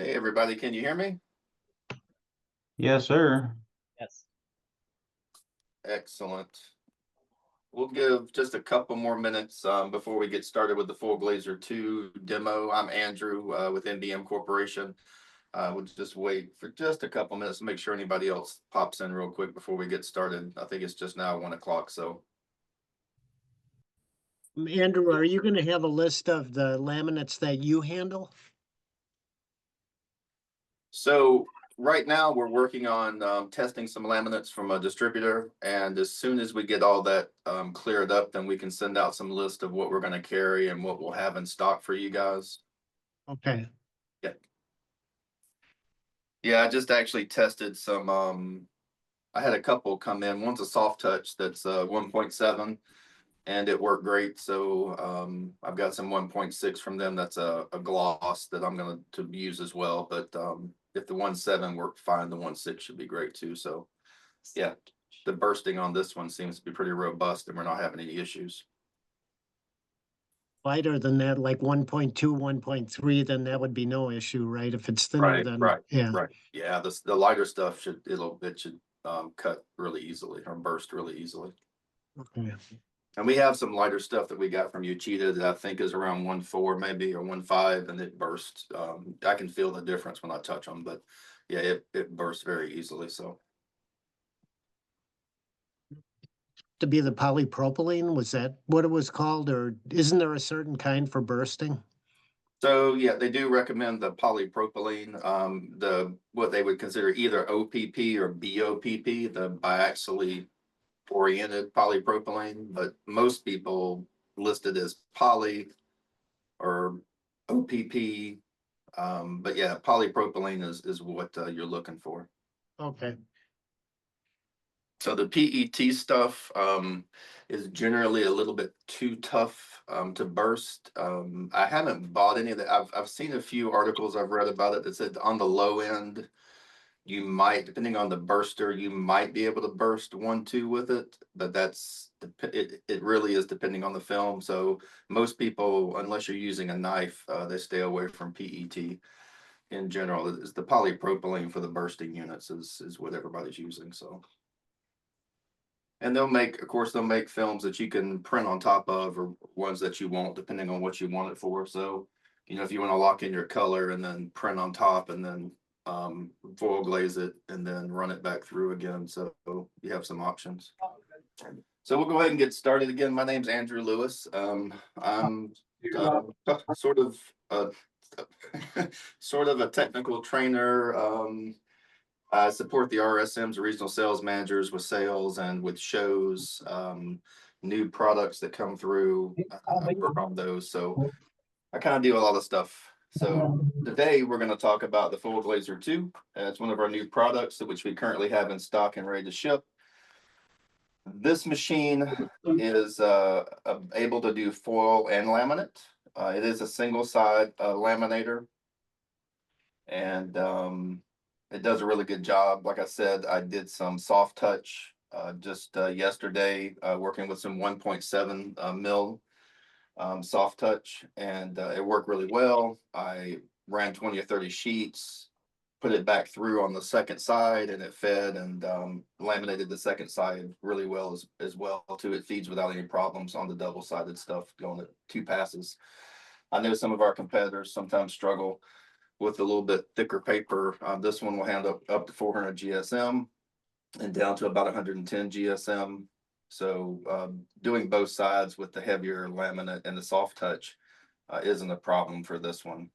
Hey, everybody, can you hear me? Yes, sir. Yes. Excellent. We'll give just a couple more minutes before we get started with the FoilGlazer 2 demo. I'm Andrew with NBM Corporation. We'll just wait for just a couple minutes to make sure anybody else pops in real quick before we get started. I think it's just now 1 o'clock, so. Andrew, are you going to have a list of the laminates that you handle? So right now we're working on testing some laminates from a distributor, and as soon as we get all that cleared up, then we can send out some list of what we're going to carry and what we'll have in stock for you guys. Okay. Yeah, I just actually tested some. I had a couple come in. One's a soft touch that's 1.7, and it worked great. So I've got some 1.6 from them. That's a gloss that I'm going to use as well. But if the 1.7 worked fine, the 1.6 should be great too. So yeah, the bursting on this one seems to be pretty robust, and we're not having any issues. Lighter than that, like 1.2, 1.3, then that would be no issue, right? If it's thinner, then yeah. Right. Yeah, the lighter stuff should cut really easily or burst really easily. Okay. And we have some lighter stuff that we got from Uchida that I think is around 1.4 maybe or 1.5, and it bursts. I can feel the difference when I touch them, but yeah, it bursts very easily. So To be the polypropylene, was that what it was called, or isn't there a certain kind for bursting? So yeah, they do recommend the polypropylene, the what they would consider either OPP or BOPP, the biaxially oriented polypropylene, but most people list it as poly or OPP. But yeah, polypropylene is what you're looking for. Okay. So the PET stuff is generally a little bit too tough to burst. I haven't bought any of that. I've seen a few articles I've read about it that said on the low end, you might, depending on the burster, you might be able to burst 1.2 with it, but it really is depending on the film. So most people, unless you're using a knife, they stay away from PET in general. It's the polypropylene for the bursting units is what everybody's using. So. And they'll make films that you can print on top of, or ones that you won't, depending on what you want it for. So, if you want to lock in your color and then print on top and then foil glaze it and then run it back through again. So you have some options. So we'll go ahead and get started again. My name's Andrew Lewis. I'm sort of a technical trainer. I support the RSMs, regional sales managers, with sales and with shows, new products that come through. I work on those. So I kind of do a lot of stuff. So today we're going to talk about the FoilGlazer 2. It's one of our new products which we currently have in stock and ready to ship. This machine is able to do foil and laminate. It is a single side laminator. And it does a really good job. Like I said, I did some soft touch just yesterday, working with some 1.7 mil soft touch, and it worked really well. I ran 20 or 30 sheets, put it back through on the second side, and it fed and laminated the second side really well as well too. It feeds without any problems on the double-sided stuff going at 2 passes. I know some of our competitors sometimes struggle with a little bit thicker paper. This one will handle up to 400 GSM and down to about 110 GSM. So doing both sides with the heavier laminate and the soft touch isn't a problem for this one.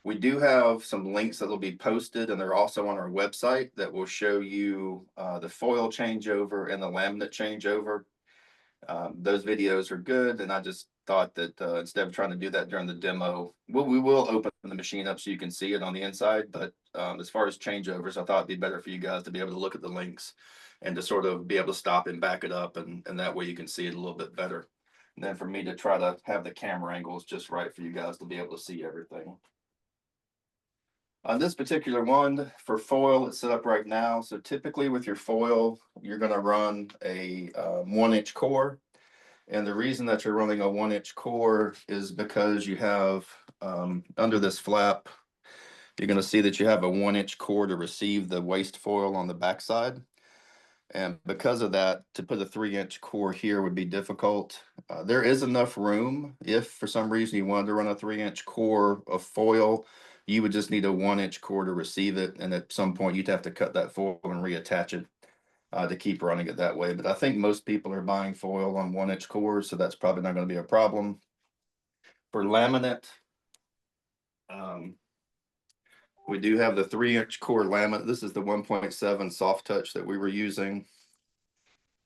We do have some links that will be posted, and they're also on our website that will show you the foil changeover and the laminate changeover. Those videos are good, and I just thought that instead of trying to do that during the demo, we will open the machine up so you can see it on the inside. But as far as changeovers, I thought it'd be better for you guys to be able to look at the links and to sort of be able to stop and back it up, and that way you can see it a little bit better. And then for me to try to have the camera angles just right for you guys to be able to see everything. On this particular one for foil, it's set up right now. So typically with your foil, you're going to run a 1-inch core. And the reason that you're running a 1-inch core is because you have under this flap, you're going to see that you have a 1-inch core to receive the waste foil on the backside. And because of that, to put a 3-inch core here would be difficult. There is enough room. If for some reason you wanted to run a 3-inch core of foil, you would just need a 1-inch core to receive it. And at some point you'd have to cut that foil and reattach it to keep running it that way. But I think most people are buying foil on 1-inch cores, so that's probably not going to be a problem. For laminate, we do have the 3-inch core laminate. This is the 1.7 soft touch that we were using.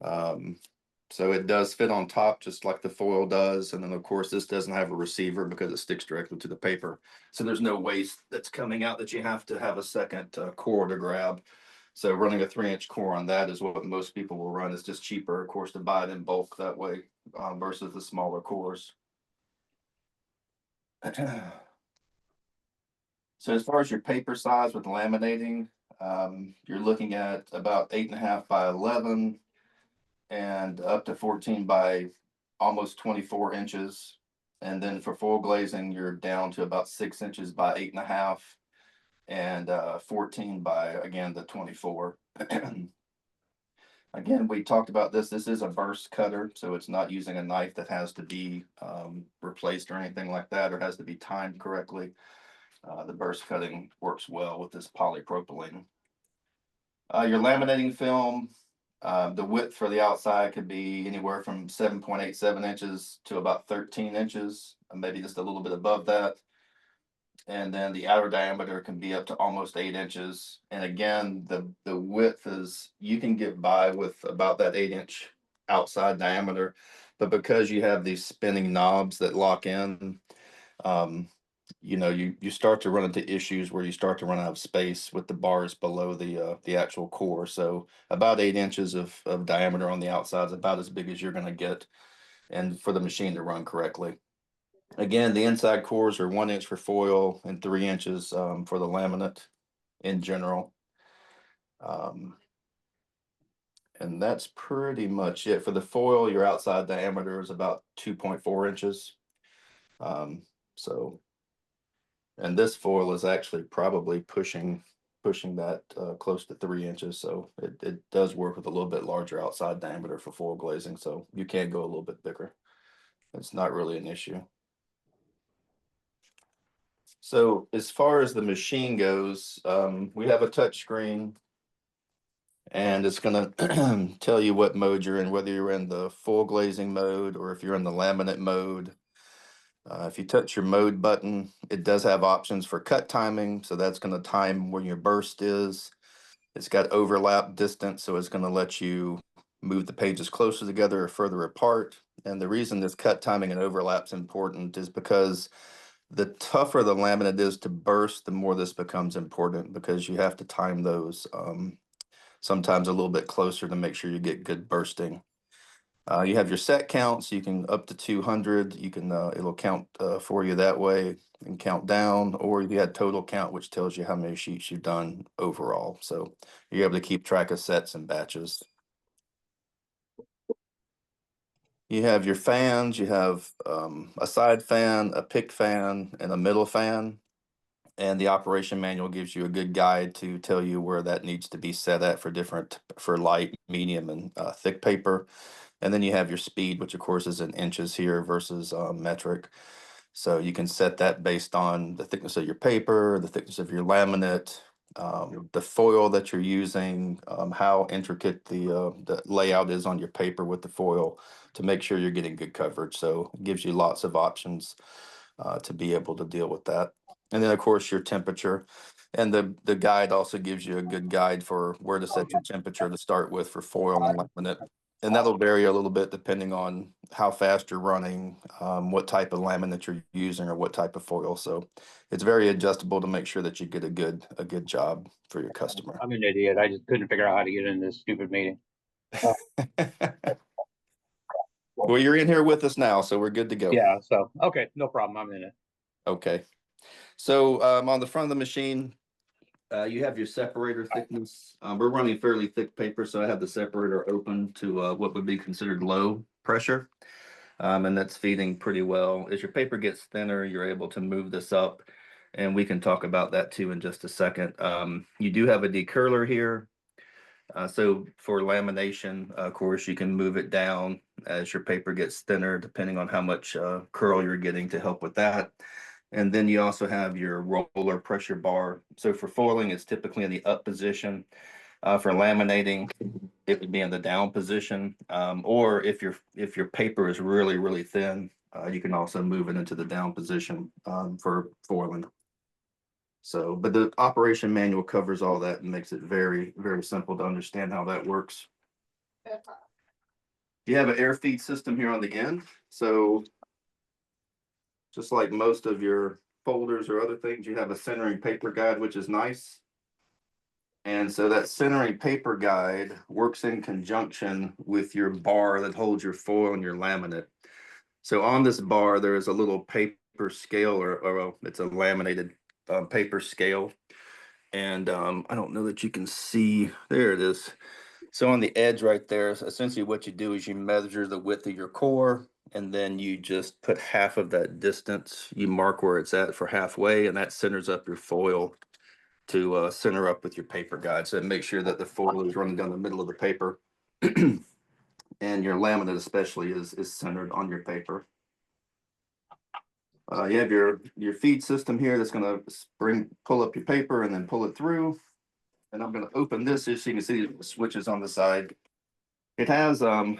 So it does fit on top just like the foil does. And then of course this doesn't have a receiver because it sticks directly to the paper. So there's no waste that's coming out that you have to have a second core to grab. So running a 3-inch core on that is what most people will run. It's just cheaper, of course, to buy it in bulk that way versus the smaller cores. So as far as your paper size with laminating, you're looking at about 8.5 by 11 and up to 14 by almost 24 inches. And then for foil glazing, you're down to about 6 inches by 8.5 and 14 by, again, the 24. Again, we talked about this. This is a burst cutter, so it's not using a knife that has to be replaced or anything like that, or has to be timed correctly. The burst cutting works well with this polypropylene. Your laminating film, the width for the outside could be anywhere from 7.87 inches to about 13 inches, maybe just a little bit above that. And then the outer diameter can be up to almost 8 inches. And again, the width is, you can get by with about that 8-inch outside diameter, but because you have these spinning knobs that lock in, you know, you start to run into issues where you start to run out of space with the bars below the actual core. So about 8 inches of diameter on the outside is about as big as you're going to get, and for the machine to run correctly. Again, the inside cores are 1 inch for foil and 3 inches for the laminate in general. And that's pretty much it. For the foil, your outside diameter is about 2.4 inches. So, and this foil is actually probably pushing that close to 3 inches. So it does work with a little bit larger outside diameter for foil glazing. So you can go a little bit bigger. It's not really an issue. So as far as the machine goes, we have a touch screen, and it's going to tell you what mode you're in, whether you're in the full glazing mode or if you're in the laminate mode. If you touch your mode button, it does have options for cut timing. So that's going to time when your burst is. It's got overlap distance, so it's going to let you move the pages closer together or further apart. And the reason this cut timing and overlap is important is because the tougher the laminate is to burst, the more this becomes important, because you have to time those sometimes a little bit closer to make sure you get good bursting. You have your set counts. You can up to 200. You can it'll count for you that way and count down, or you had total count, which tells you how many sheets you've done overall. So you're able to keep track of sets and batches. You have your fans. You have a side fan, a pick fan, and a middle fan. And the operation manual gives you a good guide to tell you where that needs to be set at for light, medium, and thick paper. And then you have your speed, which of course is in inches here versus metric. So you can set that based on the thickness of your paper, the thickness of your laminate, the foil that you're using, how intricate the layout is on your paper with the foil, to make sure you're getting good coverage. So it gives you lots of options to be able to deal with that. And then of course your temperature, and the guide also gives you a good guide for where to set your temperature to start with for foil and laminate. And that'll vary a little bit depending on how fast you're running, what type of laminate you're using, or what type of foil. So it's very adjustable to make sure that you get a good job for your customer. I'm an idiot. I just couldn't figure out how to get in this stupid meeting. Well, you're in here with us now, so we're good to go. Yeah, so okay, no problem. I'm in it. Okay. So on the front of the machine, you have your separator thickness. We're running fairly thick paper, so I have the separator open to what would be considered low pressure. And that's feeding pretty well. As your paper gets thinner, you're able to move this up And we can talk about that too in just a second. You do have a decurler here. So for lamination, of course, you can move it down as your paper gets thinner, depending on how much curl you're getting to help with that. And then you also have your roller pressure bar. So for foiling, it's typically in the up position. For laminating, it would be in the down position. Or if your paper is really thin, you can also move it into the down position for foiling. So, but the operation manual covers all that and makes it very simple to understand how that works. You have an air feed system here on the end. So just like most of your folders or other things, you have a centering paper guide, which is nice. And so that centering paper guide works in conjunction with your bar that holds your foil and your laminate. So on this bar, there is a little paper scale, or it's a laminated paper scale. And I don't know that you can see, there it is. So on the edge right there, essentially what you do is you measure the width of your core, and then you just put half of that distance. You mark where it's at for halfway, and that centers up your foil to center up with your paper guide. So make sure that the foil is running down the middle of the paper. And your laminate especially is centered on your paper. You have your feed system here that's going to pull up your paper and then pull it through. And I'm going to open this so you can see the switches on the side. It has an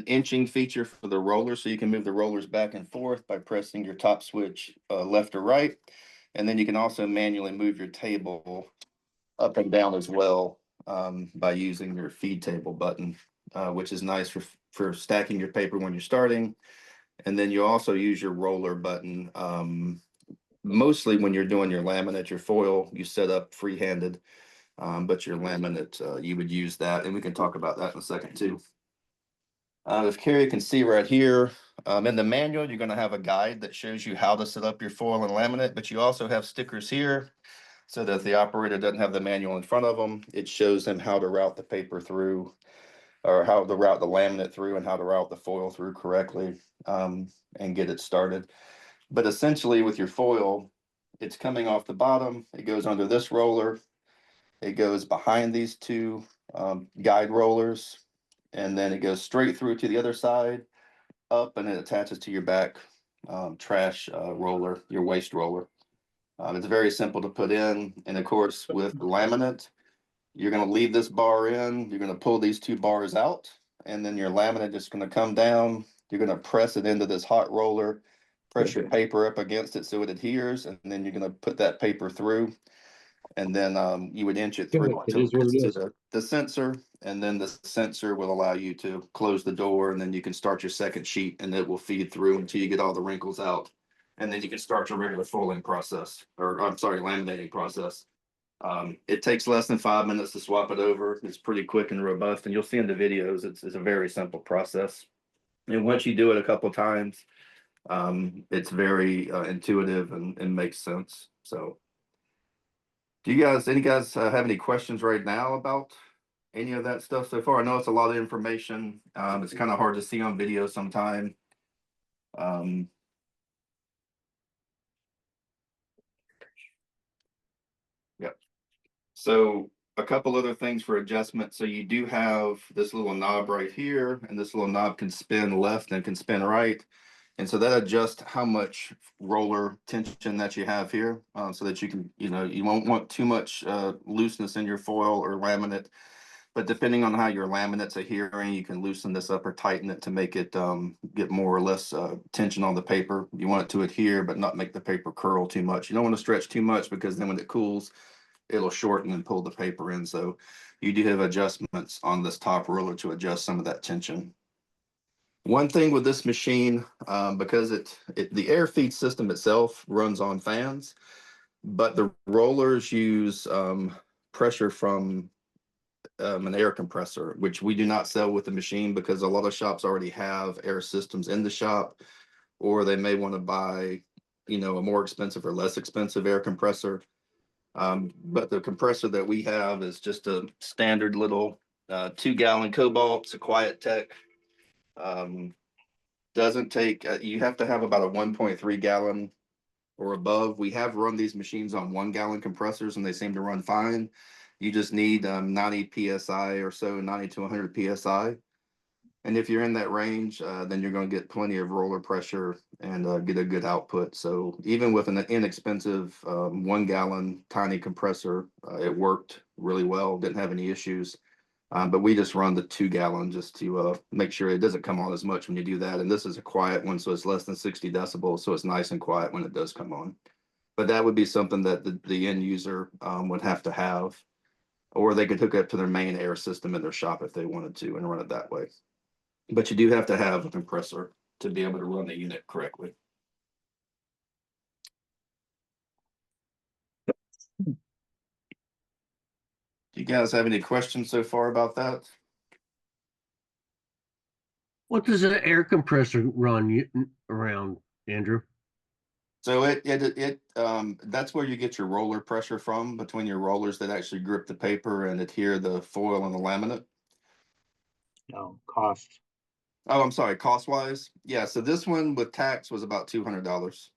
inching feature for the roller, so you can move the rollers back and forth by pressing your top switch left or right. And then you can also manually move your table up and down as well by using your feed table button, which is nice for stacking your paper when you're starting. And then you also use your roller button. Mostly when you're doing your laminate, your foil, you set up free-handed, but your laminate, you would use that. And we can talk about that in a second too. If Carrie can see right here, in the manual, you're going to have a guide that shows you how to set up your foil and laminate, but you also have stickers here so that if the operator doesn't have the manual in front of them, it shows them how to route the paper through, or how to route the laminate through, and how to route the foil through correctly, and get it started. But essentially with your foil, it's coming off the bottom, it goes under this roller, it goes behind these two guide rollers, and then it goes straight through to the other side, up, and it attaches to your back trash roller, your waste roller. It's very simple to put in, and of course with the laminate, you're going to leave this bar in, you're going to pull these two bars out, and then your laminate is going to come down, you're going to press it into this hot roller, press your paper up against it so it adheres, and then you're going to put that paper through, and then you would inch it through It is what it is. the sensor, and then the sensor will allow you to close the door, and then you can start your second sheet, and it will feed through until you get all the wrinkles out. And then you can start your regular foiling process, or I'm sorry, laminating process. It takes less than 5 minutes to swap it over. It's pretty quick and robust, and you'll see in the videos, it's a very simple process. And once you do it a couple of times, it's very intuitive and makes sense. So do you guys, any guys have any questions right now about any of that stuff so far? I know it's a lot of information. It's kind of hard to see on video sometime. Yep. So a couple other things for adjustment. So you do have this little knob right here, and this little knob can spin left and can spin right. And so that adjusts how much roller tension that you have here, so that you can, you won't want too much looseness in your foil or laminate. But depending on how your laminate's adhering, you can loosen this up or tighten it to make it get more or less tension on the paper. You want it to adhere, but not make the paper curl too much. You don't want to stretch too much, because then when it cools, it'll shorten and pull the paper in. So you do have adjustments on this top roller to adjust some of that tension. One thing with this machine, because the air feed system itself runs on fans, but the rollers use pressure from an air compressor, which we do not sell with the machine, because a lot of shops already have air systems in the shop, or they may want to buy, a more expensive or less expensive air compressor. But the compressor that we have is just a standard little 2-gallon Cobalt. It's a Quiet Tech. Doesn't take, you have to have about a 1.3 gallon or above. We have run these machines on 1 gallon compressors and they seem to run fine. You just need 90 PSI or so, 90 to 100 PSI. And if you're in that range, then you're going to get plenty of roller pressure and get a good output. So even with an inexpensive 1 gallon tiny compressor, it worked really well. Didn't have any issues. But we just run the 2 gallon just to make sure it doesn't come on as much when you do that. And this is a quiet one, so it's less than 60 decibels. So it's nice and quiet when it does come on. But that would be something that the end user would have to have, or they could hook up to their main air system in their shop if they wanted to and run it that way. But you do have to have a compressor to be able to run the unit correctly. Do you guys have any questions so far about that? What does an air compressor run around, Andrew? So that's where you get your roller pressure from, between your rollers that actually grip the paper and adhere the foil and the laminate. No, cost. Oh, I'm sorry, cost wise. Yeah, so this one with tax was about $200.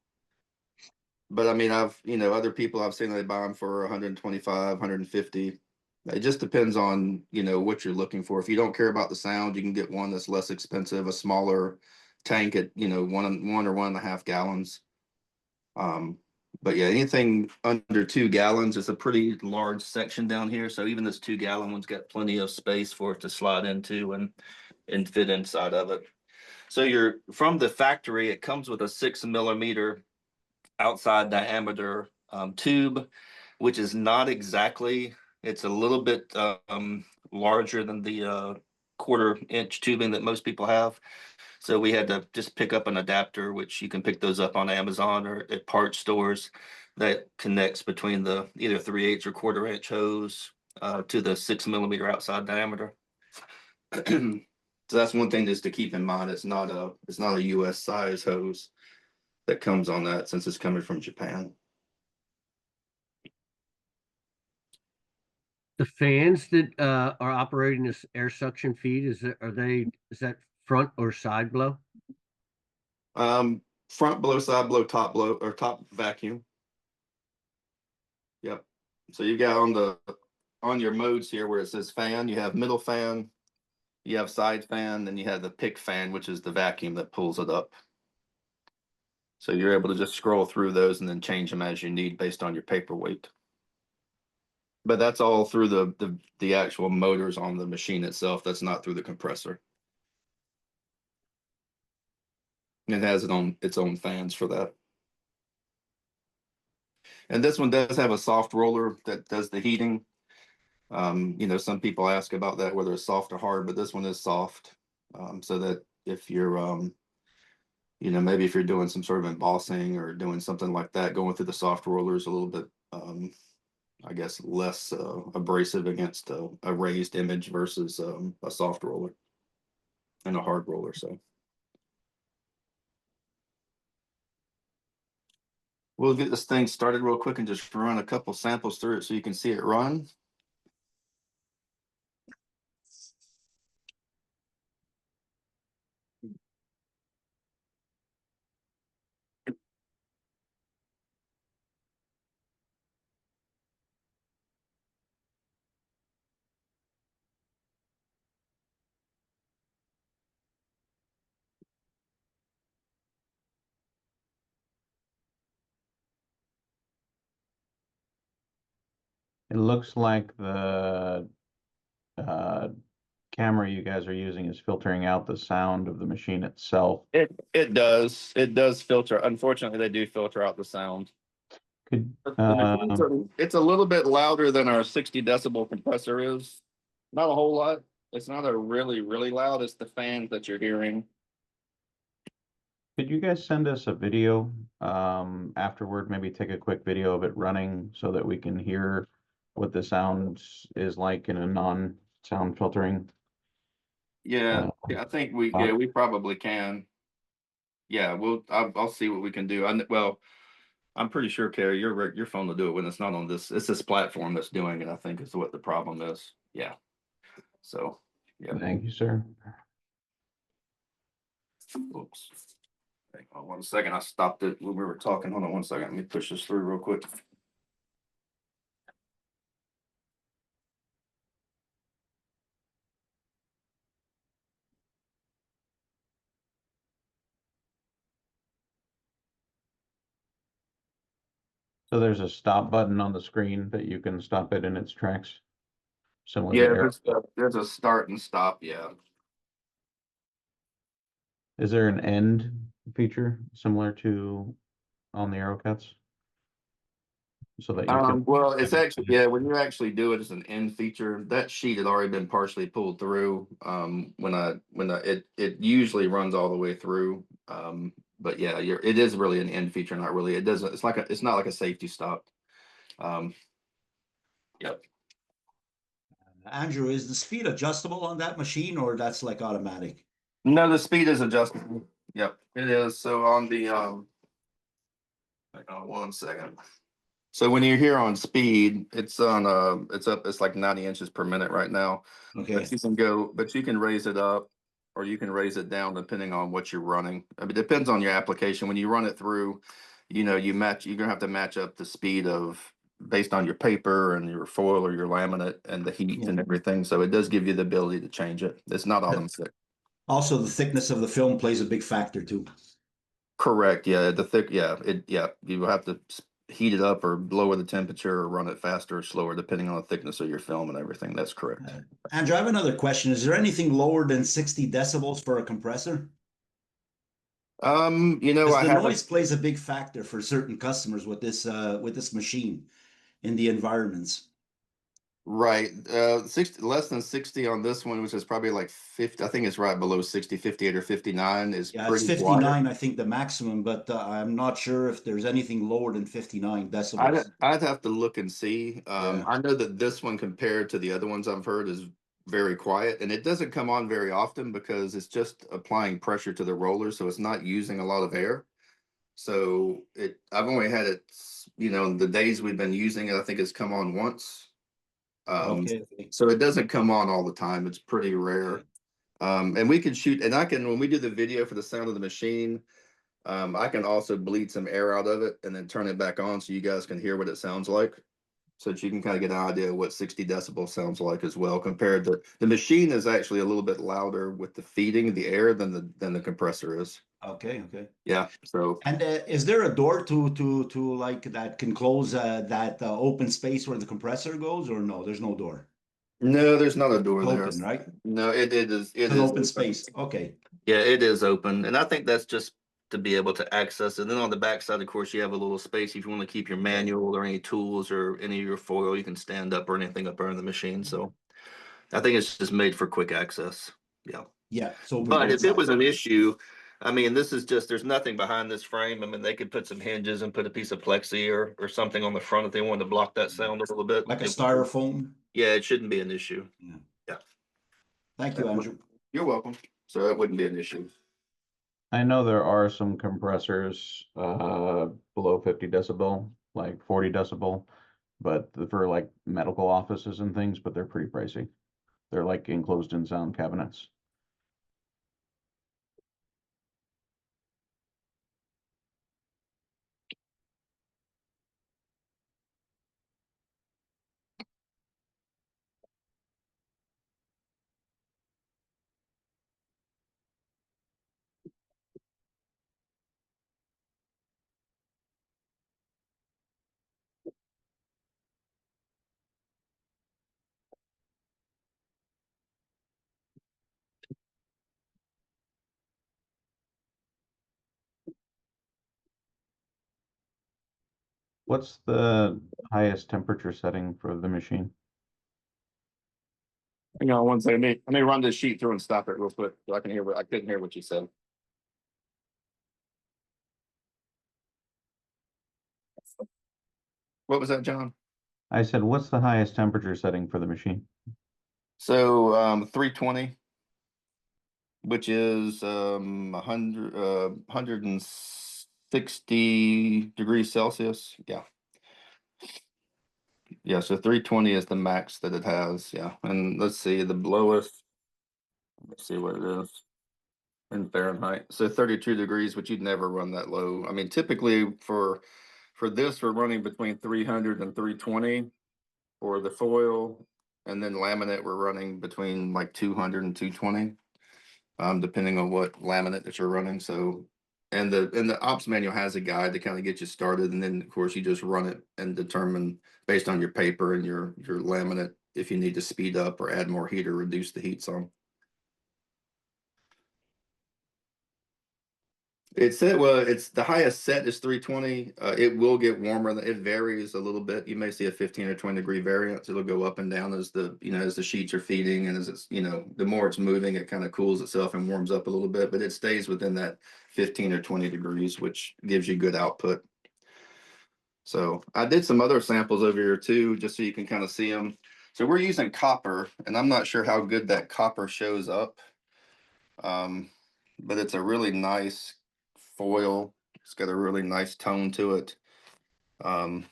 But I mean, other people I've seen they buy them for 125, 150. It just depends on, what you're looking for. If you don't care about the sound, you can get one that's less expensive, a smaller tank at, 1 or 1.5 gallons. But yeah, anything under 2 gallons is a pretty large section down here. So even this 2 gallon one's got plenty of space for it to slide into and fit inside of it. So you're from the factory, it comes with a 6 millimeter outside diameter tube, which is not exactly, it's a little bit larger than the 1/4 inch tubing that most people have. So we had to just pick up an adapter, which you can pick those up on Amazon or at parts stores, that connects between the either 3/8 or 1/4 inch hose to the 6 millimeter outside diameter. So that's one thing just to keep in mind. It's not a US size hose that comes on that, since it's coming from Japan. The fans that are operating this air suction feed, is that front or side blow? Front blow, side blow, or top vacuum. Yep. So you got on your modes here where it says fan, you have middle fan, you have side fan, then you have the pick fan, which is the vacuum that pulls it up. So you're able to just scroll through those and then change them as you need based on your paper weight. But that's all through the actual motors on the machine itself. That's not through the compressor. It has its own fans for that. And this one does have a soft roller that does the heating. Some people ask about that, whether it's soft or hard, but this one is soft. So that if you're, maybe if you're doing some sort of embossing or doing something like that, going through the soft roller is a little bit, I guess, less abrasive against a raised image versus a soft roller and a hard roller. So we'll get this thing started real quick and just run a couple samples through it so you can see it run. It looks like the camera you guys are using is filtering out the sound of the machine itself. It does filter. Unfortunately, they do filter out the sound. Could It's a little bit louder than our 60 decibel compressor is. Not a whole lot. It's not a really, really loud. It's the fans that you're hearing. Could you guys send us a video afterward? Maybe take a quick video of it running so that we can hear what the sound is like in a non-sound filtering. Yeah, I think we probably can. Yeah, I'll see what we can do. I'm pretty sure, Carrie, your phone will do it when it's not on this. It's this platform that's doing it, I think, is what the problem is. Yeah. So, yeah. Thank you, sir. Oops. Hang on 1 second. I stopped it when we were talking. Hold on 1 second. Let me push this through real quick. So there's a stop button on the screen that you can stop it in its tracks. Similar to Yeah, arrow. there's a start and stop. Yeah. Is there an end feature similar to on the arrow cuts? So that you can, Well, it's actually, yeah, when you actually do it as an end feature, that sheet had already been partially pulled through. It usually runs all the way through. But yeah, it is really an end feature, not really. It's not like a safety stop. Yep. Andrew, is the speed adjustable on that machine or that's like automatic? No, the speed is adjustable. Yep, it is. So on the, hang on 1 second. So when you're here on speed, it's like 90 inches per minute right now. Okay, But you can raise it up or you can raise it down depending on what you're running. I mean, it depends on your application. When you run it through, you're gonna have to match up the speed based on your paper and your foil or your laminate and the heat and everything. So it does give you the ability to change it. It's not automatic. also the thickness of the film plays a big factor too. Correct. Yeah. You will have to heat it up or lower the temperature or run it faster or slower, depending on the thickness of your film and everything. That's correct. Andrew, I have another question. Is there anything lower than 60 decibels for a compressor? I The haven't. noise plays a big factor for certain customers with this machine in the environments. Right. 60, less than 60 on this one, which is probably like 50. I think it's right below 60, 58 or 59 is Yeah, it's pretty quiet. 59, I think, the maximum, but I'm not sure if there's anything lower than 59 decibels. I'd have to look and see. Yeah. I know that this one compared to the other ones I've heard is very quiet and it doesn't come on very often because it's just applying pressure to the roller. So it's not using a lot of air. So I've only had it, the days we've been using it, I think it's come on once. Okay. So it doesn't come on all the time. It's pretty rare. And we can shoot, and when we do the video for the sound of the machine, I can also bleed some air out of it and then turn it back on so you guys can hear what it sounds like. So that you can kind of get an idea of what 60 decibels sounds like as well, compared to the machine is actually a little bit louder with the feeding the air than the compressor is. Okay. Yeah. So And is there a door to like that can close that open space where the compressor goes, or no? There's no door. no, there's not a door It's there. open, right? No, it is. It's an open space. Okay. Yeah, it is open, and I think that's just to be able to access it. Then on the backside, of course, you have a little space if you want to keep your manual or any tools or any of your foil. You can stand up or anything up there in the machine. So I think it's just made for quick access. Yeah. Yeah. So But if it was an issue, I mean, there's nothing behind this frame. I mean, they could put some hinges and put a piece of plexi or something on the front if they wanted to block that sound a little bit. like a styrofoam. Yeah, it shouldn't be an issue. Yeah. Thank you, Andrew. You're welcome. So it wouldn't be an issue. I know there are some compressors below 50 decibel, like 40 decibel, but for like medical offices and things, but they're pretty pricey. They're like enclosed in sound cabinets. What's the highest temperature setting for the machine? Hang on 1 second. Let me run this sheet through and stop it real quick so I couldn't hear what you said. What was that, John? I said, what's the highest temperature setting for the machine? So 320, which is 160 degrees Celsius. Yeah. Yeah, so 320 is the max that it has. Yeah. And let's see the lowest. Let's see what it is. in Fahrenheit. So 32 degrees, but you'd never run that low. I mean, typically for this, we're running between 300 and 320 for the foil. And then laminate, we're running between like 200 and 220, depending on what laminate that you're running. So, and the ops manual has a guide to kind of get you started. And then of course you just run it and determine based on your paper and your laminate, if you need to speed up or add more heat or reduce the heat some. It said, well, it's the highest set is 320. It will get warmer. It varies a little bit. You may see a 15 or 20 degree variance. It'll go up and down as as the sheets are feeding and as it's, the more it's moving, it kind of cools itself and warms up a little bit, but it stays within that 15 or 20 degrees, which gives you good output. So I did some other samples over here too, just so you can kind of see them. So we're using copper, and I'm not sure how good that copper shows up. But it's a really nice foil. It's got a really nice tone to it. And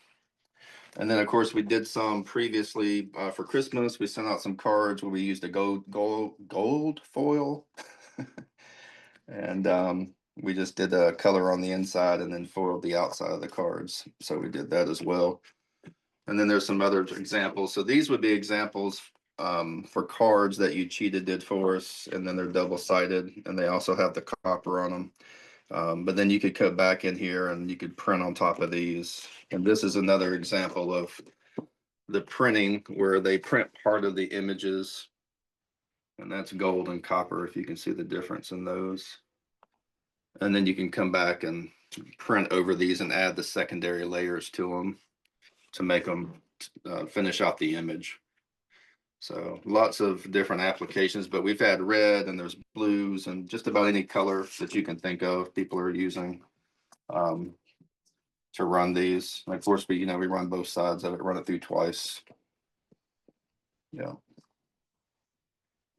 then of course we did some previously for Christmas. We sent out some cards where we used a gold foil. And we just did a color on the inside and then foiled the outside of the cards. So we did that as well. And then there's some other examples. So these would be examples for cards that you cheated did for us, and then they're double-sided, and they also have the copper on them. But then you could cut back in here and you could print on top of these. And this is another example of the printing where they print part of the images, and that's gold and copper, if you can see the difference in those. And then you can come back and print over these and add the secondary layers to them to make them finish off the image. So lots of different applications, but we've had red and there's blues and just about any color that you can think of people are using to run these. And of course, we run both sides of it, run it through twice. Yeah.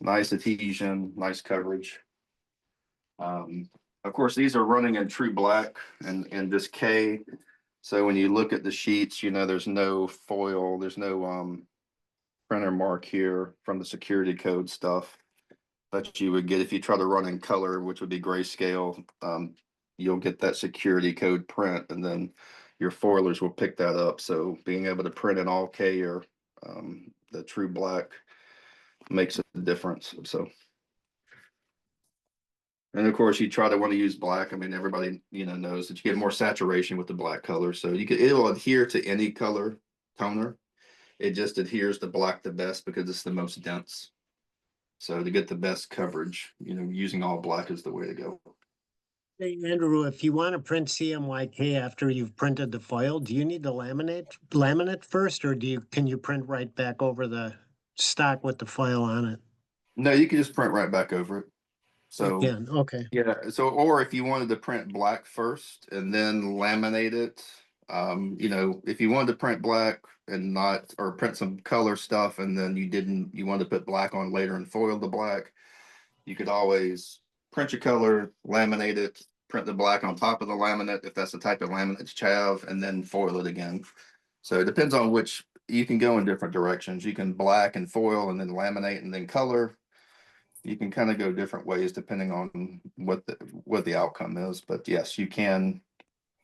Nice adhesion, nice coverage. Of course, these are running in true black and this K. So when you look at the sheets, there's no foil, there's no printer mark here from the security code stuff that you would get if you try to run in color, which would be grayscale. You'll get that security code print, and then your foilers will pick that up. So being able to print in all K or the true black makes a difference. So, and of course, you try to want to use black. I mean, everybody knows that you get more saturation with the black color, so it'll adhere to any color toner. It just adheres to black the best because it's the most dense. So to get the best coverage, using all black is the way to go. Hey, Andrew, if you want to print CMYK after you've printed the foil, do you need to laminate first, or can you print right back over the stock with the foil on it? No, you can just print right back over it. So Again, okay. yeah, so or if you wanted to print black first and then laminate it, if you wanted to print black and not, or print some color stuff and then you wanted to put black on later and foil the black, you could always print your color, laminate it, print the black on top of the laminate if that's the type of laminate you have, and then foil it again. So it depends on which. You can go in different directions. You can black and foil and then laminate and then color. You can kind of go different ways depending on what the outcome is. But yes, you can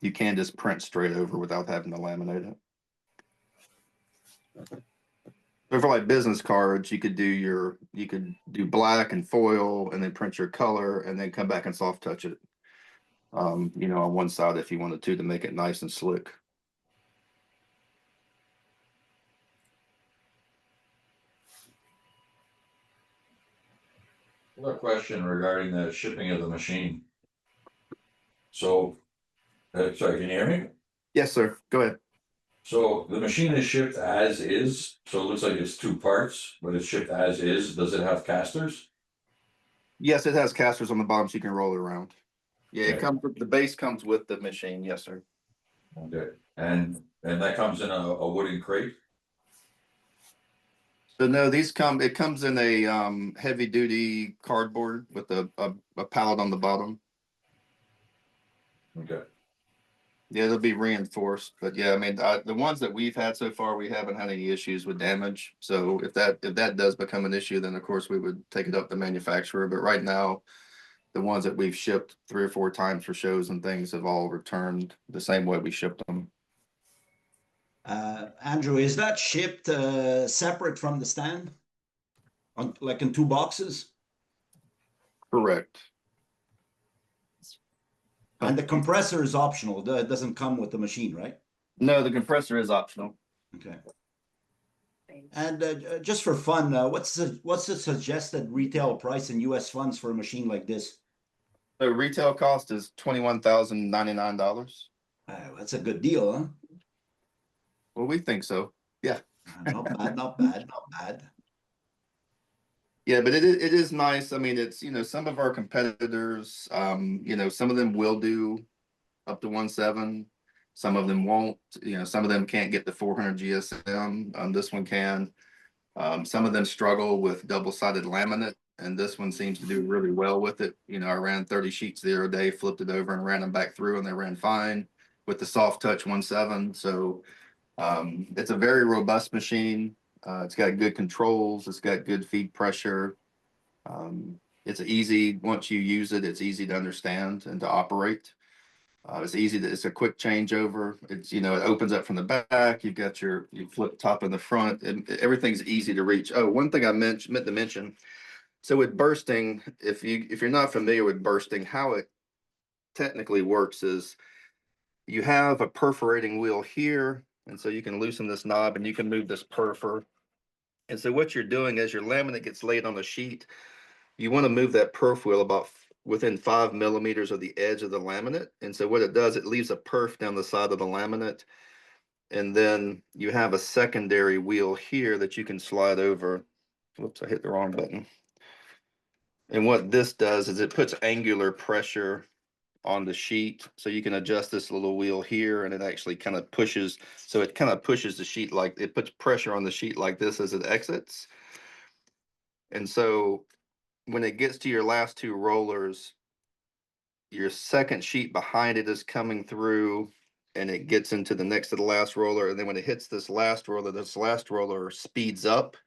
just print straight over without having to laminate it. So for like business cards, you could do black and foil and then print your color and then come back and soft touch it. On one side if you wanted to make it nice and slick. Another question regarding the shipping of the machine. So, sorry, can you hear me? Yes, sir. Go ahead. So the machine is shipped as is, so it looks like it's two parts, but it's shipped as is. Does it have casters? Yes, it has casters on the bottom so you can roll it around. Yeah, Okay. it comes with the base comes with the machine. Yes, sir. Okay, and that comes in a wooden crate? So no, it comes in a heavy duty cardboard with a pallet on the bottom. Okay, Yeah, it'll be reinforced, but yeah, I mean, the ones that we've had so far, we haven't had any issues with damage. So if that does become an issue, then of course we would take it up to manufacturer. But right now, the ones that we've shipped 3 or 4 times for shows and things have all returned the same way we shipped them. Andrew, is that shipped separate from the stand? On like in 2 boxes? Correct. And the compressor is optional. It doesn't come with the machine, right? No, the compressor is optional. Okay. And just for fun, what's the suggested retail price in US funds for a machine like this? The retail cost is $21,099. That's a good deal, huh? Well, we think so. Yeah. Not bad, not bad, not bad. Yeah, but it is nice. I mean, it's, you know, some of our competitors, you know, some of them will do up to 1.7. Some of them won't, you know, some of them can't get the 400 GSM. This one can. Some of them struggle with double-sided laminate, and this one seems to do really well with it. You know, I ran 30 sheets the other day, flipped it over and ran them back through, and they ran fine with the soft touch 1.7. So it's a very robust machine. It's got good controls. It's got good feed pressure. It's easy, once you use it, it's easy to understand and to operate. It's a quick changeover. It's, you know, it opens up from the back. You've got you flip top and the front, and everything's easy to reach. Oh, one thing I meant to mention. So with bursting, if you're not familiar with bursting, how it technically works is you have a perforating wheel here, and so you can loosen this knob and you can move this perfor. And so what you're doing as your laminate gets laid on the sheet, you want to move that perf wheel about within 5 millimeters of the edge of the laminate. And so what it does, it leaves a perf down the side of the laminate. And then you have a secondary wheel here that you can slide over. Whoops, I hit the wrong button. And what this does is it puts angular pressure on the sheet. So you can adjust this little wheel here, and it actually kind of pushes. So it kind of pushes the sheet, like it puts pressure on the sheet like this as it exits. And so when it gets to your last 2 rollers, your second sheet behind it is coming through, and it gets into the next to the last roller. And then when it hits this last roller speeds up.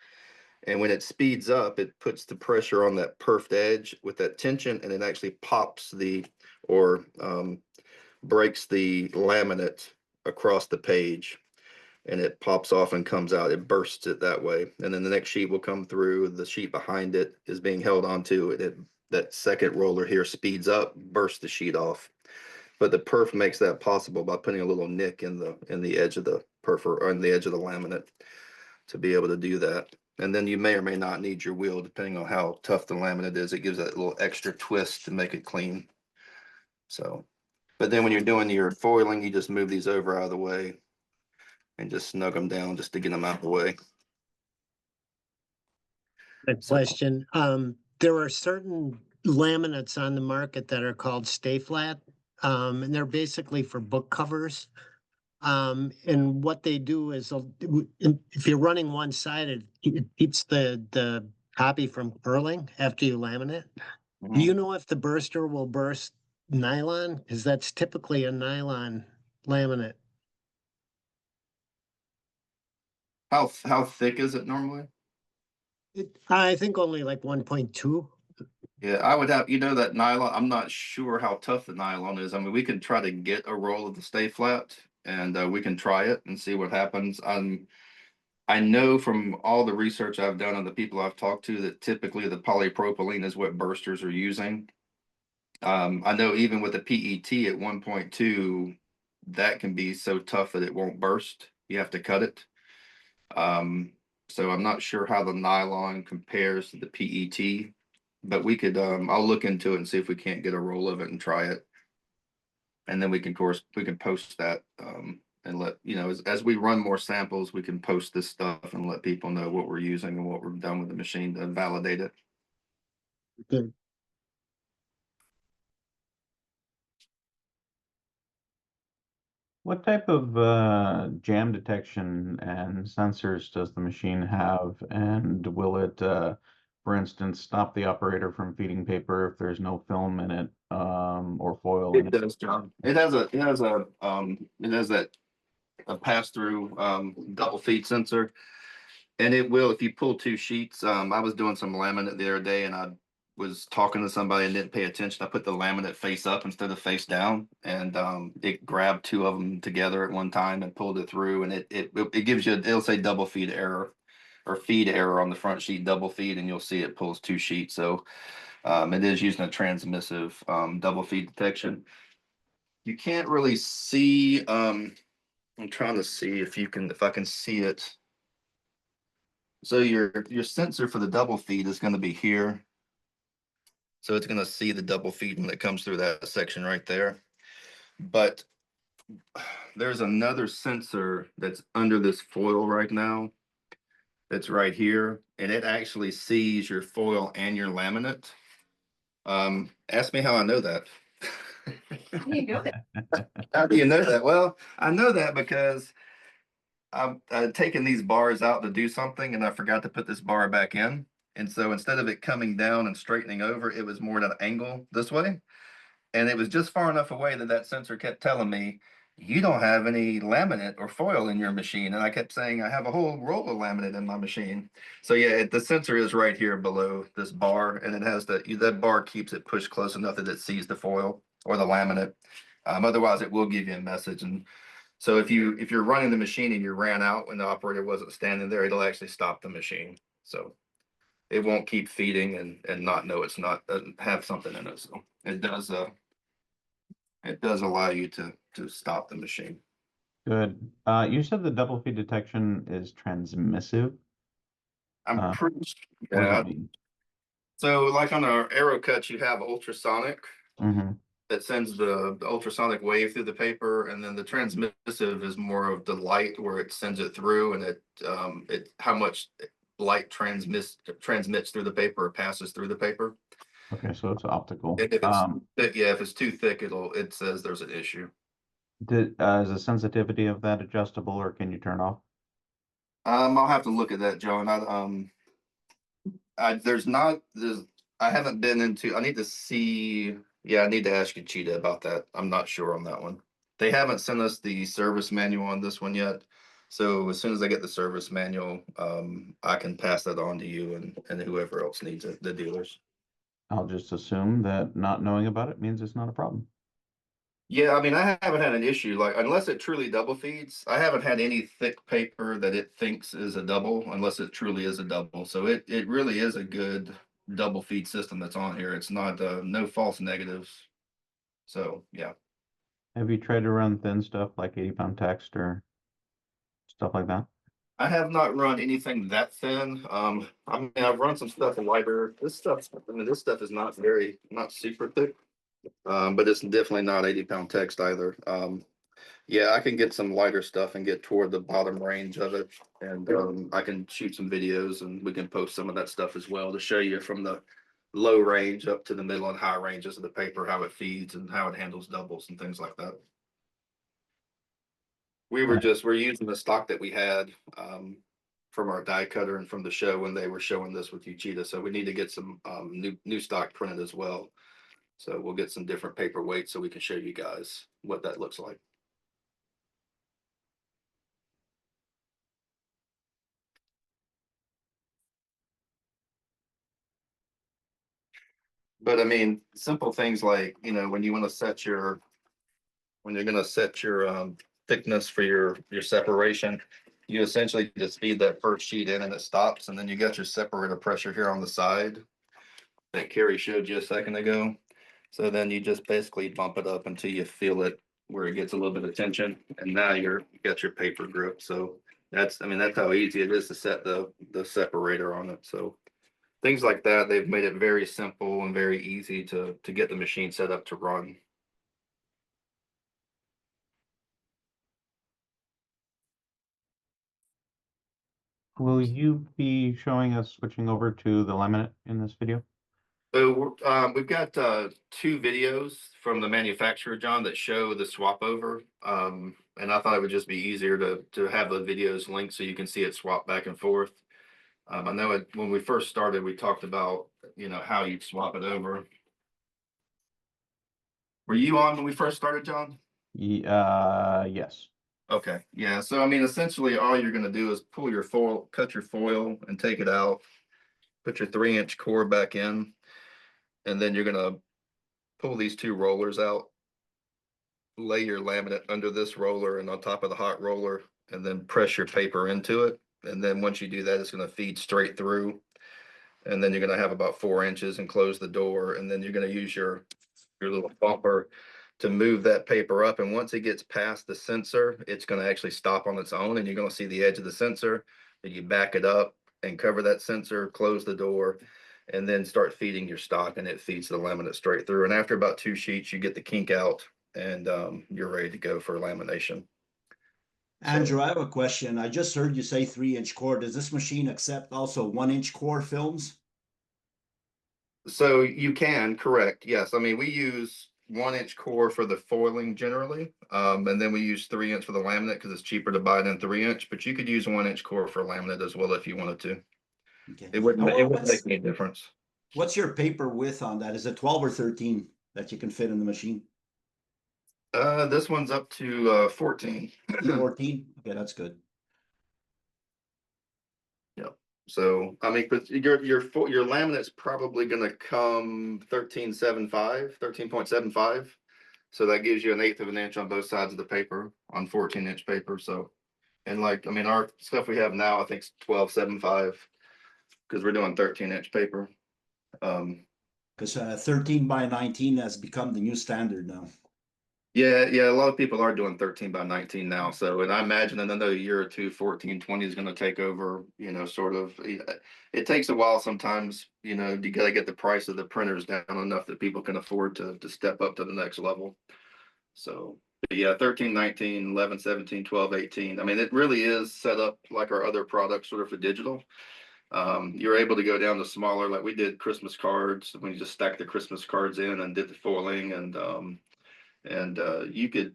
And when it speeds up, it puts the pressure on that perfed edge with that tension, and it actually pops breaks the laminate across the page, and it pops off and comes out. It bursts it that way. And then the next sheet will come through. The sheet behind it is being held onto it. That second roller here speeds up, bursts the sheet off. But the perf makes that possible by putting a little nick in the edge of the perf, or on the edge of the laminate, to be able to do that. And then you may or may not need your wheel, depending on how tough the laminate is. It gives that little extra twist to make it clean. So, but then when you're doing your foiling, you just move these over out of the way and just snug them down just to get them out of the way. Good question. There are certain laminates on the market that are called Stay Flat, and they're basically for book covers. And what they do is, if you're running one-sided, it keeps the copy from curling after you laminate. Do you know if the burster will burst nylon? Because that's typically a nylon laminate. How thick is it normally? I think only like 1.2. Yeah, I would have, you know, that nylon. I'm not sure how tough the nylon is. I mean, we could try to get a roll of the Stay Flat, and we can try it and see what happens. I know from all the research I've done and the people I've talked to that typically the polypropylene is what bursters are using. I know even with the PET at 1.2, that can be so tough that it won't burst. You have to cut it. So I'm not sure how the nylon compares to the PET, but we could, I'll look into it and see if we can't get a roll of it and try it. And then we can post that, and let, you know, as we run more samples, we can post this stuff and let people know what we're using and what we've done with the machine to validate it. Good. What type of jam detection and sensors does the machine have? And will it, for instance, stop the operator from feeding paper if there's no film in it, or foil in It it? does, John. It has that a pass-through double feed sensor. And it will, if you pull 2 sheets, I was doing some laminate the other day, and I was talking to somebody and didn't pay attention. I put the laminate face up instead of face down, and it grabbed two of them together at one time and pulled it through. And it gives you, it'll say double feed error or feed error on the front sheet, double feed, and you'll see it pulls two sheets. So it is using a transmissive double feed detection. You can't really see. I'm trying to see if I can see it. So your sensor for the double feed is going to be here. So it's going to see the double feed when it comes through that section right there. But there's another sensor that's under this foil right now. That's right here, and it actually sees your foil and your laminate. Ask me how I know that. How do you know that? How do you know that? Well, I know that because I've taken these bars out to do something, and I forgot to put this bar back in. And so instead of it coming down and straightening over, it was more at an angle this way. And it was just far enough away that that sensor kept telling me, you don't have any laminate or foil in your machine. And I kept saying, I have a whole roll of laminate in my machine. So yeah, the sensor is right here below this bar, and it has that bar keeps it pushed close enough that it sees the foil or the laminate. Otherwise, it will give you a message. And so if you're running the machine and you ran out when the operator wasn't standing there, it'll actually stop the machine. So it won't keep feeding and not know it's not doesn't have something in it. So it does allow you to stop the machine. Good. You said the double feed detection is transmissive. I'm pretty What does yeah. that mean? So like on our arrow cuts, you have ultrasonic Mm-hmm. that sends the ultrasonic wave through the paper, and then the transmissive is more of the light where it sends it through, and it how much light transmits through the paper or passes through the paper. Okay, so it's optical. If if it's too thick, it says there's an issue. Is the sensitivity of that adjustable, or can you turn off? I'll have to look at that, John. I haven't been into. I need to see. Yeah, I need to ask you, Cheetah, about that. I'm not sure on that one. They haven't sent us the service manual on this one yet. So as soon as I get the service manual, I can pass that on to you and whoever else needs it, the dealers. I'll just assume that not knowing about it means it's not a problem. Yeah, I mean, I haven't had an issue like unless it truly double feeds. I haven't had any thick paper that it thinks is a double unless it truly is a double. So it really is a good double feed system that's on here. It's not no false negatives. So yeah, Have you tried to run thin stuff like 80-pound text or stuff like that? I have not run anything that thin. I mean, I've run some stuff lighter. This stuff is not super thick. But it's definitely not 80-pound text either. Yeah, I can get some lighter stuff and get toward the bottom range of it. And I can shoot some videos and we can post some of that stuff as well to show you from the low range up to the middle and high ranges of the paper, how it feeds and how it handles doubles and things like that. We're using the stock that we had from our die cutter and from the show when they were showing this with you, Cheetah. So we need to get some new stock printed as well. So we'll get some different paper weights so we can show you guys what that looks like. But I mean, simple things like, when you're going to set your thickness for your separation, you essentially just feed that first sheet in and it stops. And then you got your separator pressure here on the side that Carrie showed you a second ago. So then you just basically bump it up until you feel it where it gets a little bit of tension. And now you got your paper grip. So that's how easy it is to set the separator on it. So things like that, they've made it very simple and very easy to get the machine set up to run. Will you be showing us switching over to the laminate in this video? So we've got 2 videos from the manufacturer, John, that show the swap over. And I thought it would just be easier to have the videos linked so you can see it swap back and forth. I know when we first started, we talked about, how you'd swap it over. Were you on when we first started, John? Yes. Okay, yeah. So I mean, essentially, all you're going to do is pull your foil, cut your foil, and take it out. Put your 3-inch core back in, And then you're gonna pull these two rollers out, lay your laminate under this roller and on top of the hot roller, and then press your paper into it. And then once you do that, it's gonna feed straight through. And then you're gonna have about 4 inches and close the door. And then you're gonna use your little bumper to move that paper up. And once it gets past the sensor, it's gonna actually stop on its own, and you're gonna see the edge of the sensor. And you back it up and cover that sensor, close the door, and then start feeding your stock, and it feeds the laminate straight through. And after about 2 sheets, you get the kink out, and you're ready to go for lamination. Andrew, I have a question. I just heard you say 3-inch core. Does this machine accept also 1-inch core films? So you can, correct, yes. I mean, we use 1-inch core for the foiling generally, and then we use 3-inch for the laminate because it's cheaper to buy than 3-inch. But you could use 1-inch core for laminate as well if you wanted to. Okay. It wouldn't. Now, It wouldn't make any difference. What's your paper width on that? Is it 12 or 13 that you can fit in the machine? This one's up to 14. 14? Okay, that's good. So I mean, but your laminate's probably gonna come 13.75. So that gives you 1/8 of an inch on both sides of the paper on 14-inch paper. So, and like, I mean, our stuff we have now, I think is 12.75 because we're doing 13-inch paper. Because 13 by 19 has become the new standard now. Yeah, a lot of people are doing 13 by 19 now. So, and I imagine in another year or two, 1420 is going to take over, sort of. It takes a while sometimes, you got to get the price of the printers down enough that people can afford to step up to the next level. So, but yeah, 13, 19, 11, 17, 12, 18. I mean, it really is set up like our other products, sort of for digital. You're able to go down to smaller, like we did Christmas cards when you just stack the Christmas cards in and did the foiling, and it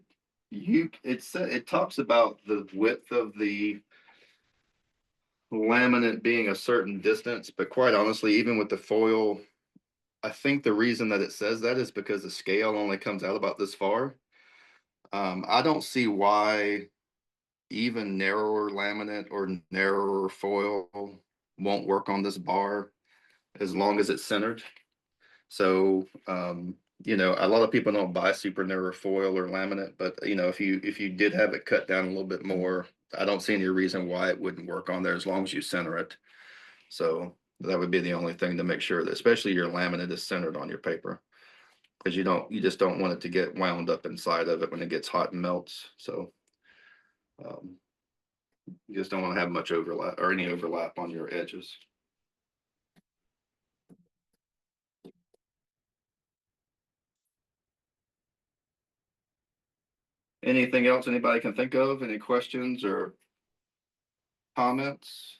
talks about the width of the laminate being a certain distance, but quite honestly, even with the foil, I think the reason that it says that is because the scale only comes out about this far. I don't see why even narrower laminate or narrower foil won't work on this bar as long as it's centered. So, a lot of people don't buy super narrow foil or laminate, but if you did have it cut down a little bit more, I don't see any reason why it wouldn't work on there as long as you center it. So that would be the only thing to make sure that, especially your laminate, is centered on your paper, because you just don't want it to get wound up inside of it when it gets hot and melts. So you just don't want to have much overlap or any overlap on your edges. Anything else anybody can think of? Any questions or comments?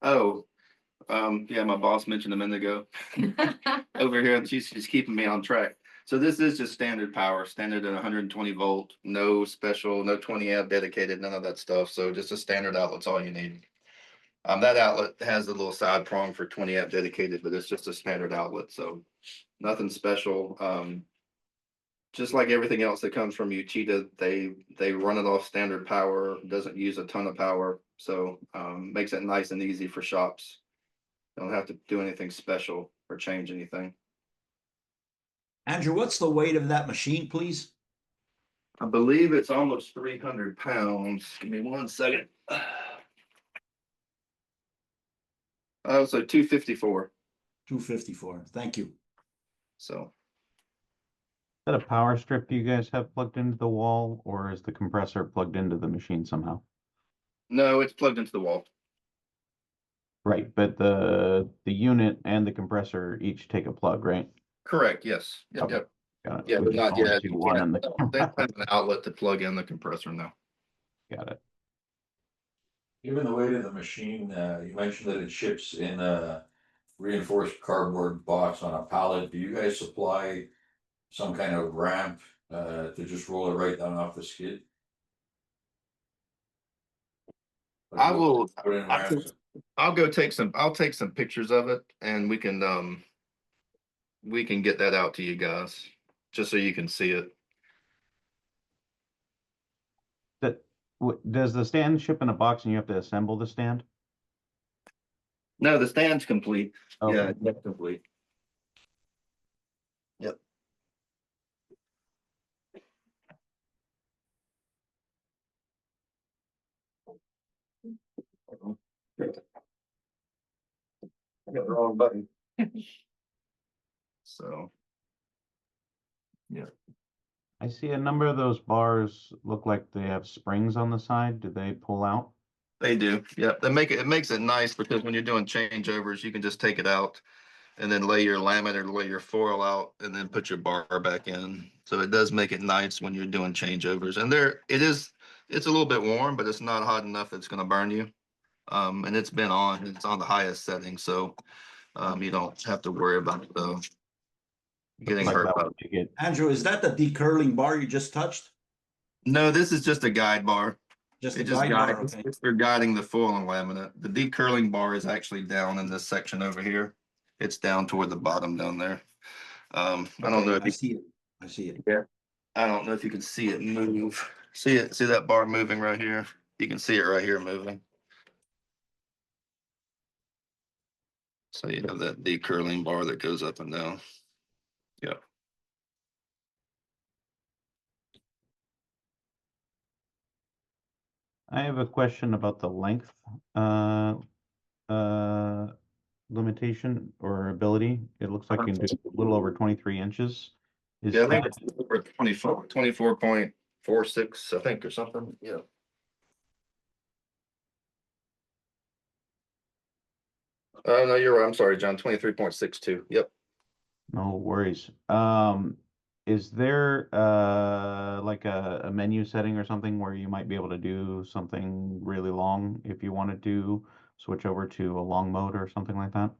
Oh, yeah, my boss mentioned a minute ago over here, and she's keeping me on track. So this is just standard power, standard at 120 volt, no special, no 20 amp dedicated, none of that stuff. So just a standard outlet's all you need. That outlet has a little side prong for 20 amp dedicated, but it's just a standard outlet. So nothing special. Just like everything else that comes from Uchida, they run it off standard power, doesn't use a ton of power. So makes it nice and easy for shops. Don't have to do anything special or change anything. Andrew, what's the weight of that machine, please? I believe it's almost 300 pounds. Give me 1 second. Oh, so 254. 254. Thank you. So Is that a power strip you guys have plugged into the wall, or is the compressor plugged into the machine somehow? no, it's plugged into the wall. Right, but the unit and the compressor each take a plug, right? Correct. Yes. Yep. Okay. Yep. Got it. Yeah, We but just not only yet. see one in the They don't have an outlet to plug in the compressor now. Got it. Given the weight of the machine, you mentioned that it ships in a reinforced cardboard box on a pallet. Do you guys supply some kind of ramp to just roll it right down off the skid? Like, I will. put in ramps. I'll take some pictures of it, and we can get that out to you guys just so you can see it. Does the stand ship in a box and you have to assemble the stand? No, the stand's complete. Okay. Yeah, that's complete. Yep. I got the wrong button. So. Yeah. I see a number of those bars look like they have springs on the side. Do they pull out? They do. Yep. It makes it nice because when you're doing changeovers, you can just take it out and then lay your laminate or lay your foil out and then put your bar back in. So it does make it nice when you're doing changeovers. And it's a little bit warm, but it's not hot enough that it's going to burn you. And it's on the highest setting. So you don't have to worry about getting Like hurt. that would make it. Andrew, is that the decurling bar you just touched? No, this is just a guide bar. Just It a just guide bar, guides, okay. it's for guiding the foil and laminate. The decurling bar is actually down in this section over here. It's down toward the bottom down there. I don't know Okay, if I see it. I see it. I don't know if you can see it move. See that bar moving right here? You can see it right here moving. So you have that decurling bar that goes up and down. Yeah. I have a question about the length limitation or ability. It looks like you can do a little over 23 inches. Is Yeah, I think that, it's over 24.46, I think, or something. Yeah. No, you're right. I'm sorry, John. 23.62. Yep. no worries. Is there like a menu setting or something where you might be able to do something really long if you wanted to switch over to a long mode or something like that?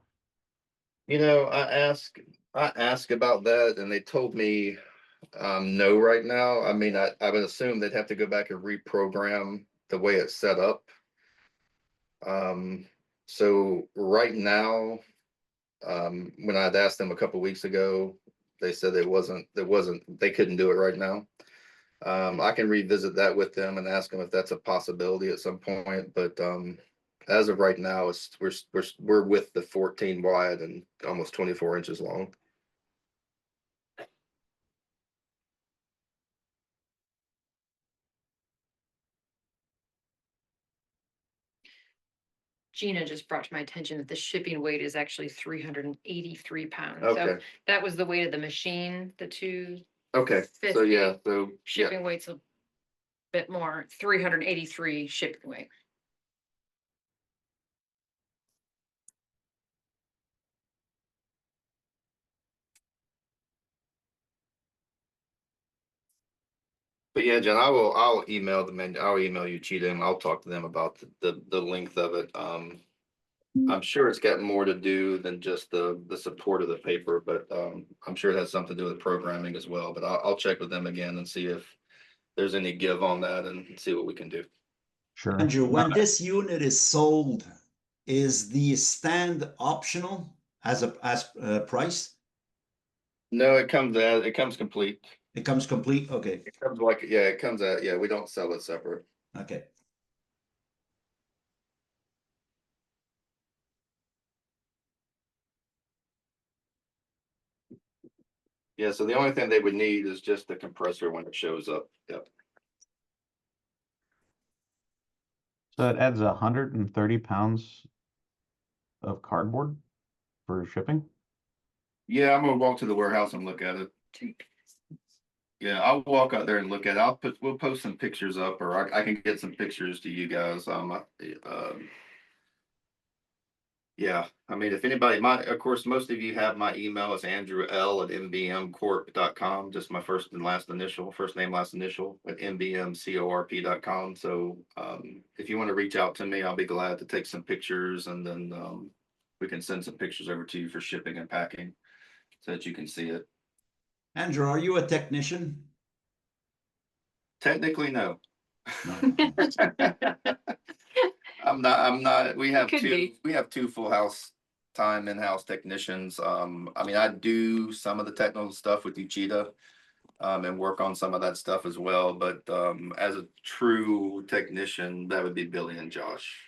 You know, I asked about that and they told me no right now. I mean, I would assume they'd have to go back and reprogram the way it's set up. So right now, when I'd asked them a couple weeks ago, they said they couldn't do it right now. I can revisit that with them and ask them if that's a possibility at some point, but as of right now, we're with the 14 wide and almost 24 inches long. Gina just brought to my attention that the shipping weight is actually 383 pounds. So Okay, that was the weight of the machine, the okay, so 250. yeah, so yeah, Shipping weight's a bit more, 383 shipping weight. but yeah, Jen, I'll email them and I'll email you, Cheetah, and I'll talk to them about the length of it. I'm sure it's got more to do than just the support of the paper, but I'm sure it has something to do with programming as well. But I'll check with them again and see if there's any give on that and see what we can do. Sure. Andrew, when this unit is sold, is the stand optional as price? No, it comes complete. It comes complete? Okay, It comes it comes out, yeah, we don't sell it separate. okay. Yeah, so the only thing they would need is just the compressor when it shows up. Yep. So it adds 130 pounds of cardboard for shipping? Yeah, I'm gonna walk to the warehouse and look at it. Yeah, I'll walk out there and look at it. We'll post some pictures up, or I can get some pictures to you guys. Yeah, I mean, if anybody, of course, most of you have my email. It's andrewl@mbmcorp.com, just my first and last initial, first name, last initial at mbmcorp.com. So if you want to reach out to me, I'll be glad to take some pictures and then we can send some pictures over to you for shipping and packing so that you can see it. Andrew, are you a technician? Technically, no. No. I'm not, we have Could be. two full house time in-house technicians. I mean, I do some of the technical stuff with Uchida, and work on some of that stuff as well. But, as a true technician, that would be Billy and Josh.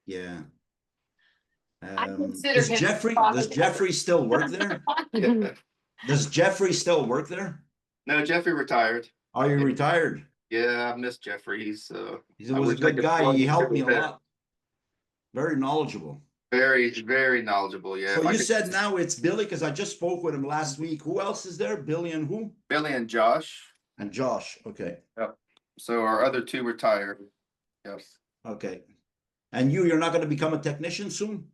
Yeah. consider Does him Jeffrey, father. does Jeffrey still work there? Yeah. Does Jeffrey still work there? No, Jeffrey retired. Are you retired? Yeah, I miss Jeffrey. He I was a wish I good could guy. plug He him helped me a in there. lot. Very knowledgeable. Very, very knowledgeable. Yeah. So If I you could- said now it's Billy, because I just spoke with him last week. Who else is there? Billy and who? Billy and Josh. And Josh. Okay. Yep. So our other two retired. Yes. Okay. And you're not going to become a technician soon?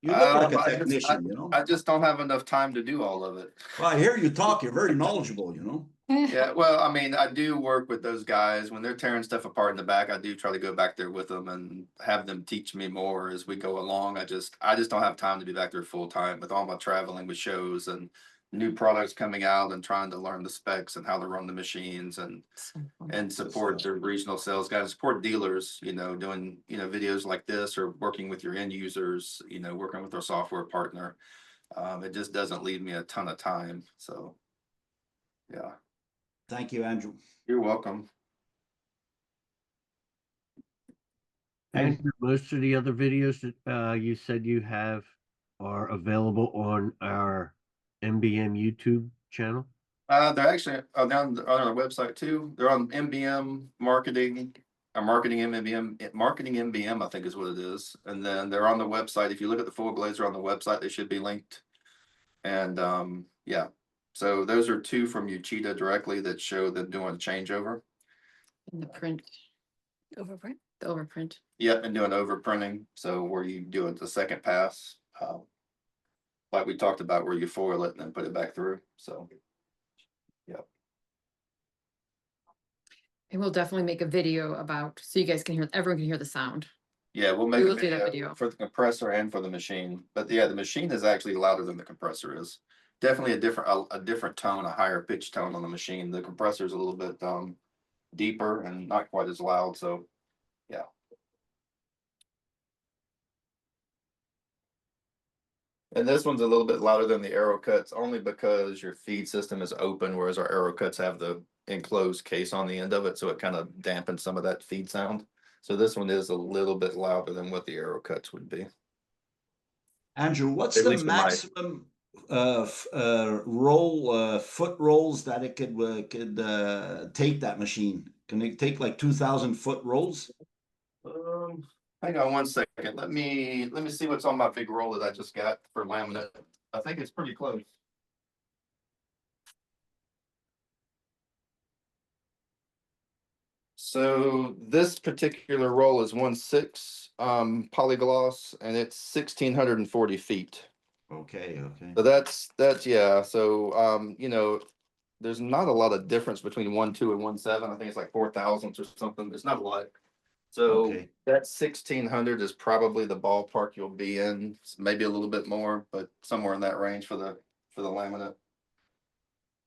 You look like a technician, you know? I just don't have enough time to do all of it. Well, I hear you talk. You're very knowledgeable, you know? Yeah, well, I mean, I do work with those guys when they're tearing stuff apart in the back. I do try to go back there with them and have them teach me more as we go along. I just don't have time to be back there full time with all my traveling with shows and new products coming out and trying to learn the specs and how to run the machines and support the regional sales guys, support dealers, you know, doing, you know, videos like this or working with your end users, you know, working with our software partner. It just doesn't leave me a ton of time. So, yeah. Thank you, Andrew. You're welcome. And most of the other videos that you said you have are available on our MBM YouTube channel. They're actually on our website too. They're on MBM marketing, marketing MBM, I think is what it is. And then they're on the website. If you look at the FoilGlazer on the website, they should be linked. And yeah, so those are two from Uchida directly that show them doing a changeover. And the print. Overprint? The overprint. Yep, and doing overprinting. So where you do it the second pass, like we talked about, where you foil it and then put it back through. So, yep. And we'll definitely make a video about, so you guys can hear, everyone can hear the sound. Yeah, we'll make We a will do that video video. for the compressor and for the machine. But yeah, the machine is actually louder than the compressor is. Definitely a different tone, a higher pitch tone on the machine. The compressor is a little bit deeper and not quite as loud. So yeah. And this one's a little bit louder than the arrow cuts only because your feed system is open, whereas our arrow cuts have the enclosed case on the end of it. So it kind of dampens some of that feed sound. So this one is a little bit louder than what the arrow cuts would be. Andrew, what's At the least in my- maximum foot rolls that it could take that machine? Can it take like 2,000 foot rolls? Hang on one second. Let me see what's on my big roll that I just got for laminate. I think it's pretty close. So this particular roll is 1/6 polygloss and it's 1,640 feet. Okay, okay. So that's yeah. So you know, there's not a lot of difference between 1.2 and 1.7. I think it's like 4,000 or something. There's not a lot. So Okay. that 1,600 is probably the ballpark you'll be in. Maybe a little bit more, but somewhere in that range for the laminate.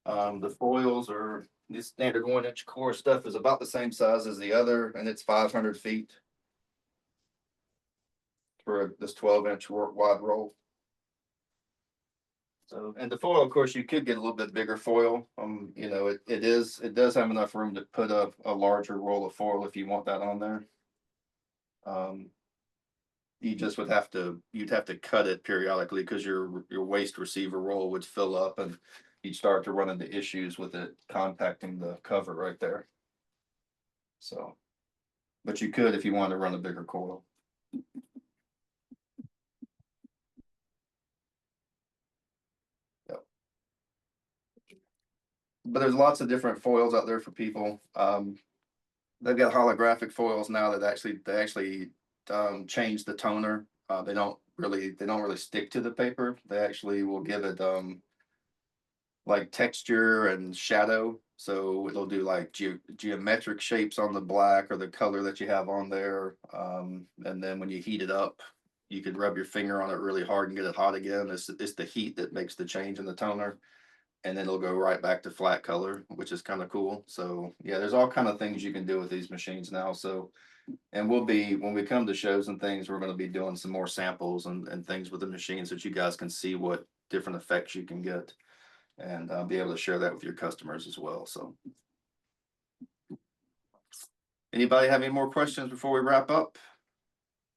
The foils are the standard 1-inch core stuff is about the same size as the other, and it's 500 feet for this 12-inch wide roll. So, and the foil, of course, you could get a little bit bigger foil. You know, it does have enough room to put up a larger roll of foil if you want that on there. You just you'd have to cut it periodically because your waste receiver roll would fill up and you'd start to run into issues with it compacting the cover right there. So, but you could if you wanted to run a bigger coil. Yep. But there's lots of different foils out there for people. They've got holographic foils now that actually change the toner. They don't really stick to the paper. They actually will give it like texture and shadow. So it'll do like geometric shapes on the black or the color that you have on there. And then when you heat it up, you could rub your finger on it really hard and get it hot again. It's the heat that makes the change in the toner. And then it'll go right back to flat color, which is kind of cool. So yeah, there's all kind of things you can do with these machines now. So, and when we come to shows and things, we're going to be doing some more samples and things with the machines so that you guys can see what different effects you can get and be able to share that with your customers as well. So anybody have any more questions before we wrap up?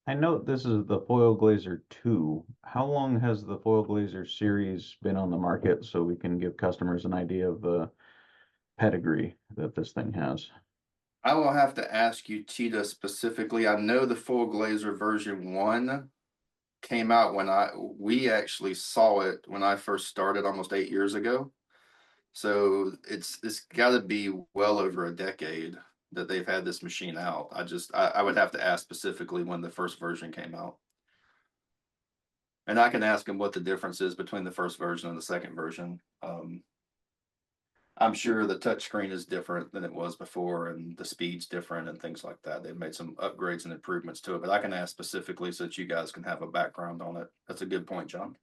I know this is the FoilGlazer 2. How long has the FoilGlazer series been on the market so we can give customers an idea of the pedigree that this thing has? I will have to ask you, Tita, specifically. I know the FoilGlazer version 1 came out when we actually saw it when I first started almost 8 years ago. So it's got to be well over a decade that they've had this machine out. I would have to ask specifically when the first version came out. And I can ask them what the difference is between the first version and the second version. I'm sure the touchscreen is different than it was before, and the speed's different and things like that. They've made some upgrades and improvements to it, but I can ask specifically so that you guys can have a background on it. That's a good point, John.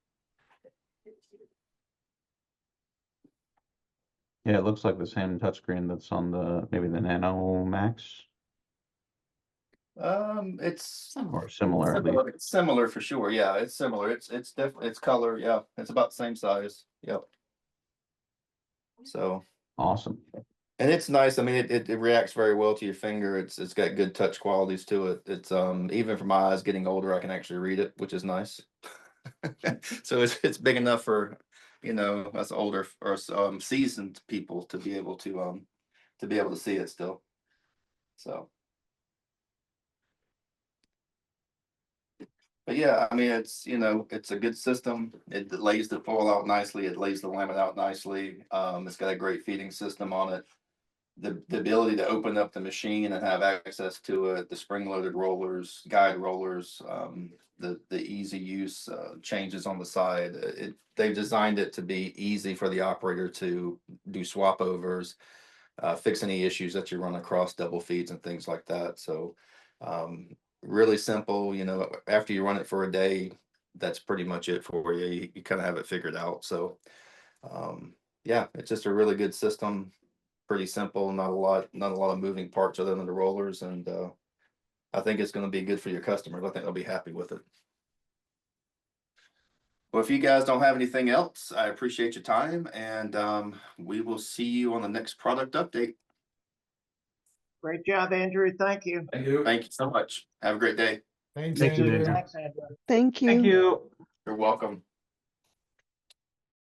Yeah, it looks like the same touchscreen that's on the maybe the Nano Max It's or similar at least. It's similar for sure. Yeah, it's similar. It's different. It's color. Yeah, it's about the same size. Yep. So Awesome. and it's nice. I mean, it reacts very well to your finger. It's got good touch qualities to it. It's even for my eyes getting older, I can actually read it, which is nice. So it's big enough for, you know, us older or seasoned people to be able to see it still. So. But yeah, I mean, it's, you know, it's a good system. It lays the foil out nicely. It lays the laminate out nicely. It's got a great feeding system on it. The ability to open up the machine and have access to it, the spring-loaded rollers, guide rollers, the easy use changes on the side. They've designed it to be easy for the operator to do swap overs, fix any issues that you run across double feeds and things like that. So really simple, you know, after you run it for a day, that's pretty much it for you. You kind of have it figured out. So yeah, it's just a really good system. Pretty simple, not a lot of moving parts other than the rollers, and I think it's going to be good for your customers. I think they'll be happy with it. Well, if you guys don't have anything else, I appreciate your time, and we will see you on the next product update. Great job, Andrew. Thank you. Thank you. Thank you so much. Have a great day. Thank you, Andrew. Thanks, Andrew. Thank you. Thank you. You're welcome.